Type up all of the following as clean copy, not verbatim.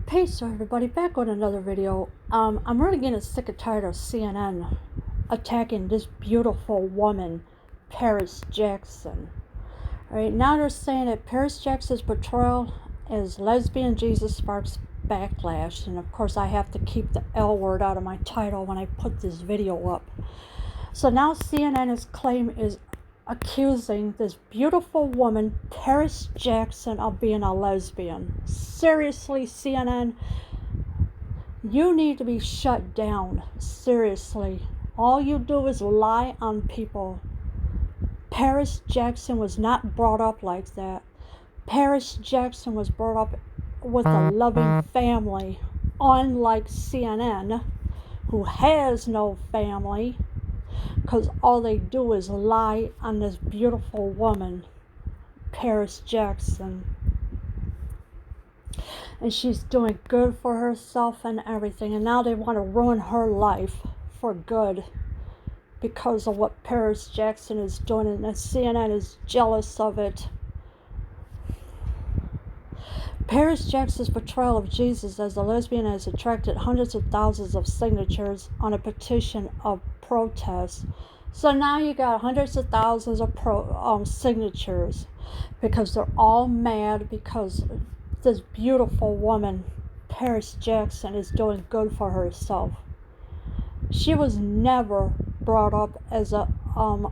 Peace everybody, back with another video. I'm really getting sick and tired of CNN attacking this beautiful woman, Paris Jackson. Alright, now they're saying that Paris Jackson's portrayal as lesbian Jesus sparks backlash, and of course I have to keep the L word out of my title when I put this video up. So now CNN is accusing this beautiful woman, Paris Jackson, of being a lesbian. Seriously, CNN, you need to be shut down. Seriously. All you do is lie on people. Paris Jackson was not brought up like that. Paris Jackson was brought up with a loving family, unlike CNN, who has no family, because all they do is lie on this beautiful woman, Paris Jackson. And she's doing good for herself and everything, and now they want to ruin her life for good because of what Paris Jackson is doing, and CNN is jealous of it. Paris Jackson's portrayal of Jesus as a lesbian has attracted hundreds of thousands of signatures on a petition of protest. So now you got hundreds of thousands of signatures because they're all mad because this beautiful woman, Paris Jackson, is doing good for herself. She was never brought up as a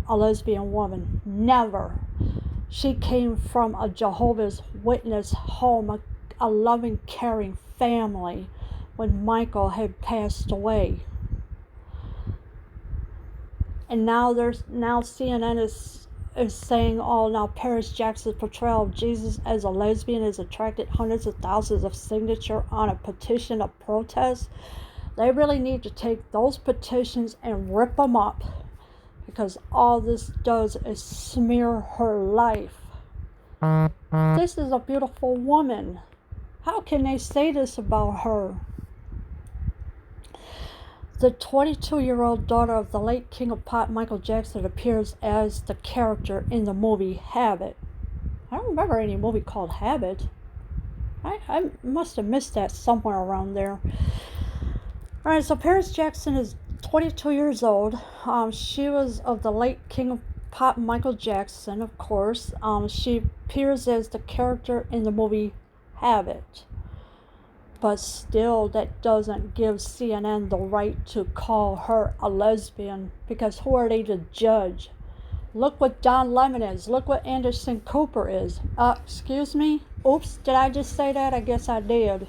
lesbian woman. Never. She came from a Jehovah's Witness home, a loving, caring family when Michael had passed away. And now CNN is saying, oh, now Paris Jackson's portrayal of Jesus as a lesbian has attracted hundreds of thousands of signatures on a petition of protest. They really need to take those petitions and rip them up, because all this does is smear her life. This is a beautiful woman. How can they say this about her? The 22-year-old daughter of the late King of Pop, Michael Jackson, appears as the character in the movie Habit. I don't remember any movie called Habit. I must have missed that somewhere around there. Alright, so Paris Jackson is 22 years old. She was of the late King of Pop, Michael Jackson, of course. She appears as the character in the movie Habit. But still, that doesn't give CNN the right to call her a lesbian, because who are they to judge? Look what Don Lemon is. Look what Anderson Cooper is. Excuse me? Oops, did I just say that? I guess I did.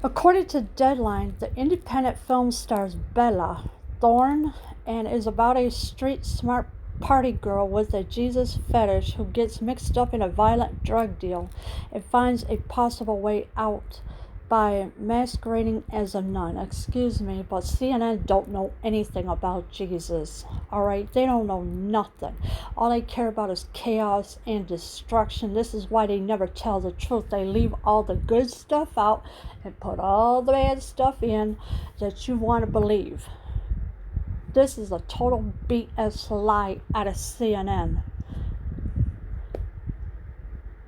According to Deadline, the independent film stars Bella Thorne and is about a street-smart party girl with a Jesus fetish who gets mixed up in a violent drug deal and finds a possible way out by masquerading as a nun. Excuse me, but CNN don't know anything about Jesus. Alright, they don't know nothing. All they care about is chaos and destruction. This is why they never tell the truth. They leave all the good stuff out and put all the bad stuff in that you want to believe. This is a total BS lie out of CNN.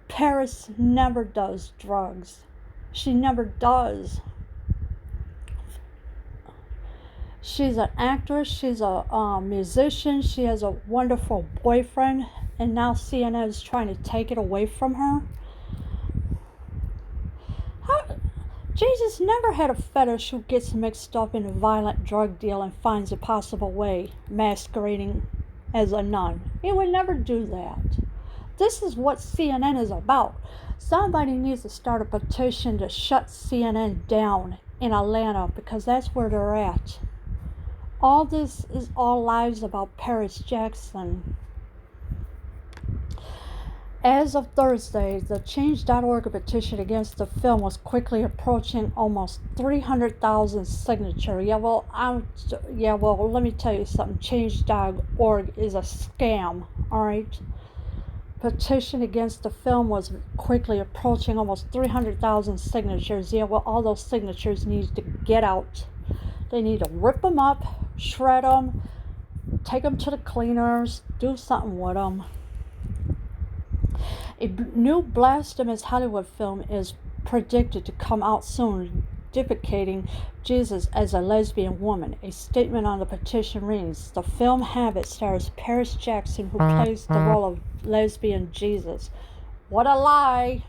Paris never does drugs. She never does. She's an actress. She's a musician. She has a wonderful boyfriend. And now CNN is trying to take it away from her. Jesus never had a fetish who gets mixed up in a violent drug deal and finds a possible way, masquerading as a nun. He would never do that. This is what CNN is about. Somebody needs to start a petition to shut CNN down in Atlanta, because that's where they're at. All this is all lies about Paris Jackson. As of Thursday, the Change.org petition against the film was quickly approaching almost 300,000 signatures. Let me tell you something. Change.org is a scam, all right? Petition against the film was quickly approaching almost 300,000 signatures. All those signatures need to get out. They need to rip them up, shred them, take them to the cleaners, do something with them. New blasphemous Hollywood film is predicted to come out soon, depicting Jesus as a lesbian woman. A statement on the petition reads, "The film Habit stars Paris Jackson, who plays the role of lesbian Jesus." What a lie!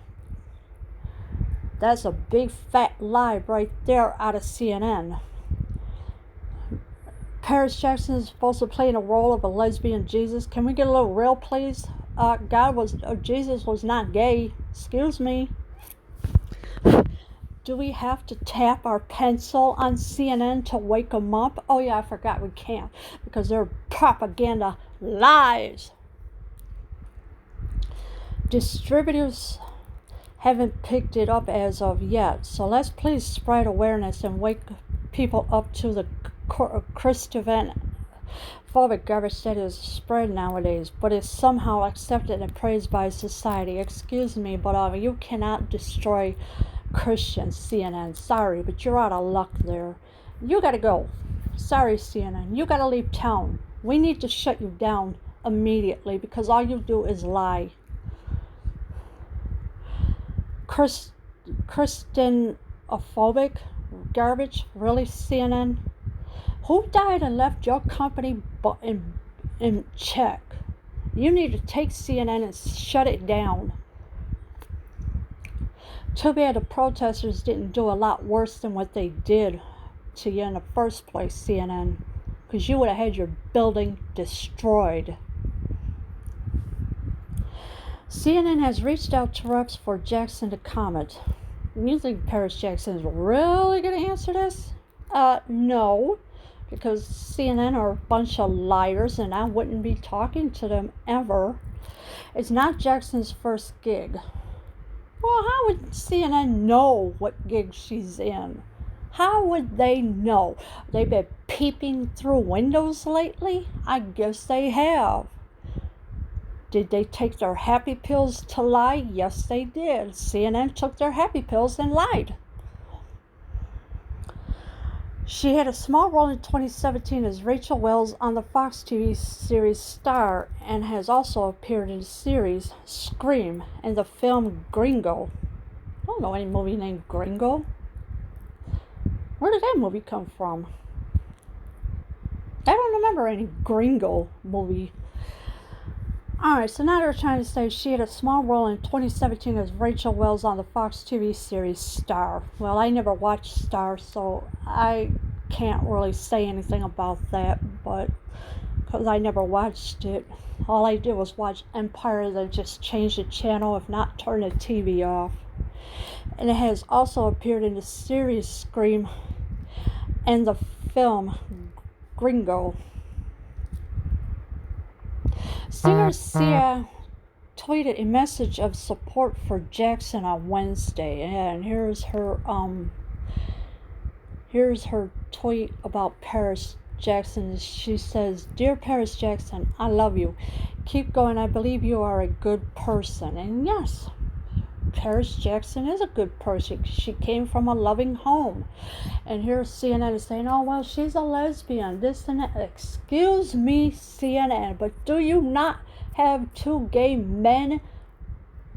That's a big fat lie right there out of CNN. Paris Jackson is supposed to play in a role of a lesbian Jesus. Can we get a little real, please? Jesus was not gay. Excuse me. Do we have to tap our pencil on CNN to wake them up? Oh yeah, I forgot we can't, because they're propaganda lies. Distributors haven't picked it up as of yet, so let's please spread awareness and wake people up to the Christophanophobic garbage that is spread nowadays, but is somehow accepted and praised by society. Excuse me, but you cannot destroy Christians, CNN. Sorry, but you're out of luck there. You gotta go. Sorry, CNN. You gotta leave town. We need to shut you down immediately, because all you do is lie. Christianophobic garbage? Really, CNN? Who died and left your company in check? You need to take CNN and shut it down. Too bad the protesters didn't do a lot worse than what they did to you in the first place, CNN, because you would have had your building destroyed. CNN has reached out to reps for Jackson to comment. You think Paris Jackson is really going to answer this? No, because CNN are a bunch of liars, and I wouldn't be talking to them ever. It's not Jackson's first gig. Well, how would CNN know what gig she's in? How would they know? They've been peeping through windows lately? I guess they have. Did they take their happy pills to lie? Yes, they did. CNN took their happy pills and lied. She had a small role in 2017 as Rachel Wells on the Fox TV series Star, and has also appeared in the series Scream and the film Gringo. I don't know any movie named Gringo. Where did that movie come from? I don't remember any Gringo movie. Alright, so now they're trying to say she had a small role in 2017 as Rachel Wells on the Fox TV series Star. Well, I never watched Star, so I can't really say anything about that, but because I never watched it. All I did was watch Empire, then just change the channel, if not turn the TV off. And it has also appeared in the series Scream and the film Gringo. Singer Sia tweeted a message of support for Jackson on Wednesday, and here's her tweet about Paris Jackson. She says, "Dear Paris Jackson, I love you. Keep going. I believe you are a good person." And yes, Paris Jackson is a good person. She came from a loving home. And here CNN is saying, "Oh, well, she's a lesbian, this and that." Excuse me, CNN, but do you not have two gay men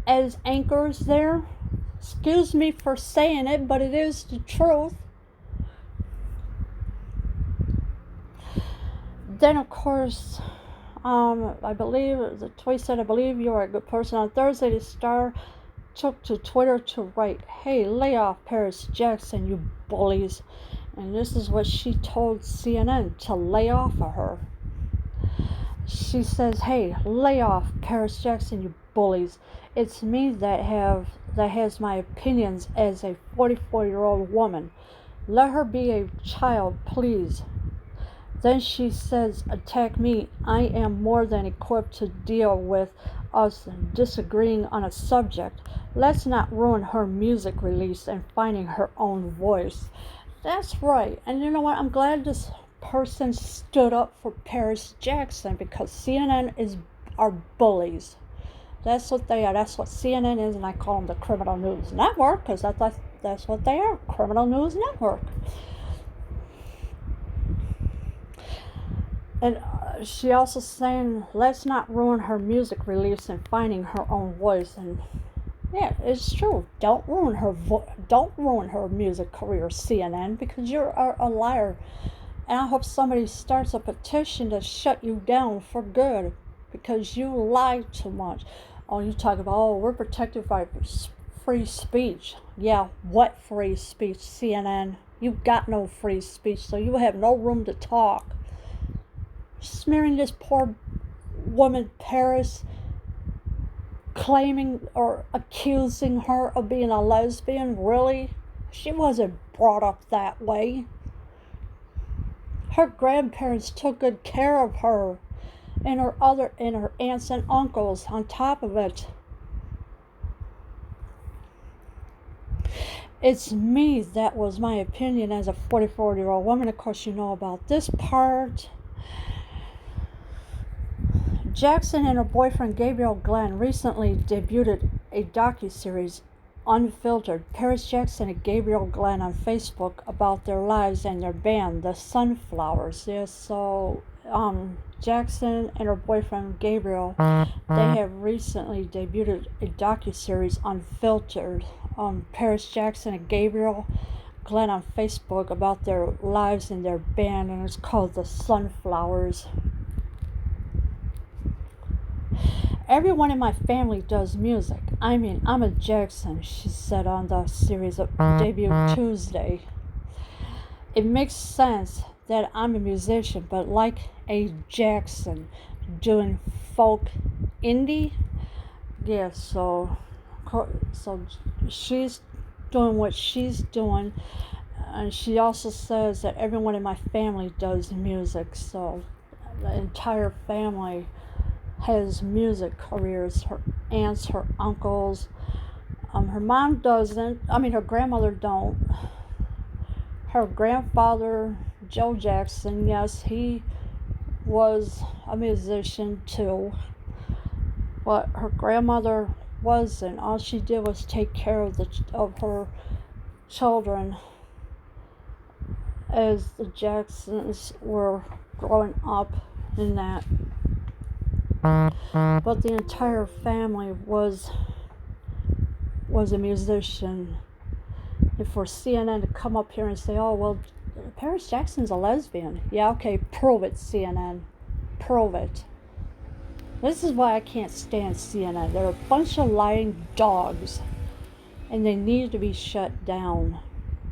as anchors there? Excuse me for saying it, but it is the truth. Then, of course, I believe the tweet said, "I believe you are a good person." On Thursday, the Star took to Twitter to write, "Hey, lay off Paris Jackson, you bullies." And this is what she told CNN to lay off of her. She says, "Hey, lay off Paris Jackson, you bullies. It's me that has my opinions as a 44-year-old woman. Let her be a child, please." Then she says, "Attack me. I am more than equipped to deal with us disagreeing on a subject. Let's not ruin her music release and finding her own voice." That's right. And you know what? I'm glad this person stood up for Paris Jackson, because CNN are bullies. That's what they are. That's what CNN is, and I call them the Criminal News Network, because that's what they are, Criminal News Network. And She also saying, let's not ruin her music release and finding her own voice. And yeah, it's true. Don't ruin her music career, CNN, because you're a liar. And I hope somebody starts a petition to shut you down for good, because you lie too much. Oh, you talk about, oh, we're protected by free speech. Yeah, what free speech, CNN? You've got no free speech, so you have no room to talk. Smearing this poor woman, Paris, claiming or accusing her of being a lesbian. Really? She wasn't brought up that way. Her grandparents took good care of her and her aunts and uncles on top of it. It's me. That was my opinion as a 44-year-old woman. Of course, you know about this part. Jackson and her boyfriend Gabriel Glenn recently debuted a docuseries, Unfiltered, Paris Jackson and Gabriel Glenn, on Facebook about their lives and their band, the Sunflowers. Yeah, so Jackson and her boyfriend Gabriel, they have recently debuted a docuseries, Unfiltered, Paris Jackson and Gabriel Glenn on Facebook about their lives and their band, and it's called the Sunflowers. Everyone in my family does music. I mean, I'm a Jackson, she said on the series of debut Tuesday. It makes sense that I'm a musician, but like a Jackson doing folk indie. Yeah, so she's doing what she's doing, and she also says that everyone in my family does music, so the entire family has music careers. Her aunts, her uncles. Her mom doesn't. I mean, her grandmother don't. Her grandfather, Joe Jackson, yes, he was a musician too. But her grandmother wasn't. All she did was take care of her children as the Jacksons were growing up in that. But the entire family was a musician. And for CNN to come up here and say, oh, well, Paris Jackson's a lesbian. Yeah, okay, prove it, CNN. Prove it. This is why I can't stand CNN. They're a bunch of lying dogs. And they need to be shut down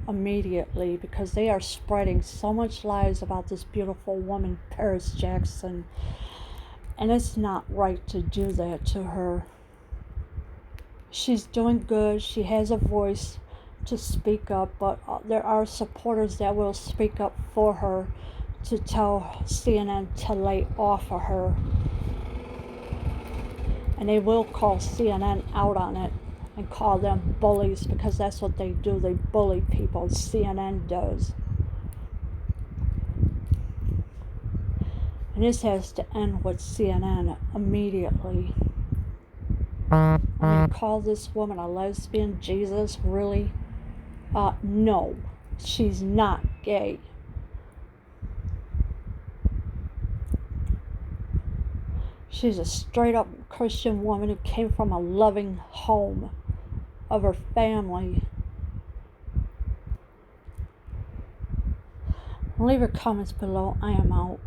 immediately, because they are spreading so much lies about this beautiful woman, Paris Jackson. And it's not right to do that to her. She's doing good. She has a voice to speak up, but there are supporters that will speak up for her to tell CNN to lay off of her. And they will call CNN out on it and call them bullies, because that's what they do. They bully people. CNN does. And this has to end with CNN immediately. I mean, call this woman a lesbian? Jesus, really? No, she's not gay. She's a straight up Christian woman who came from a loving home of her family. Leave your comments below. I am out.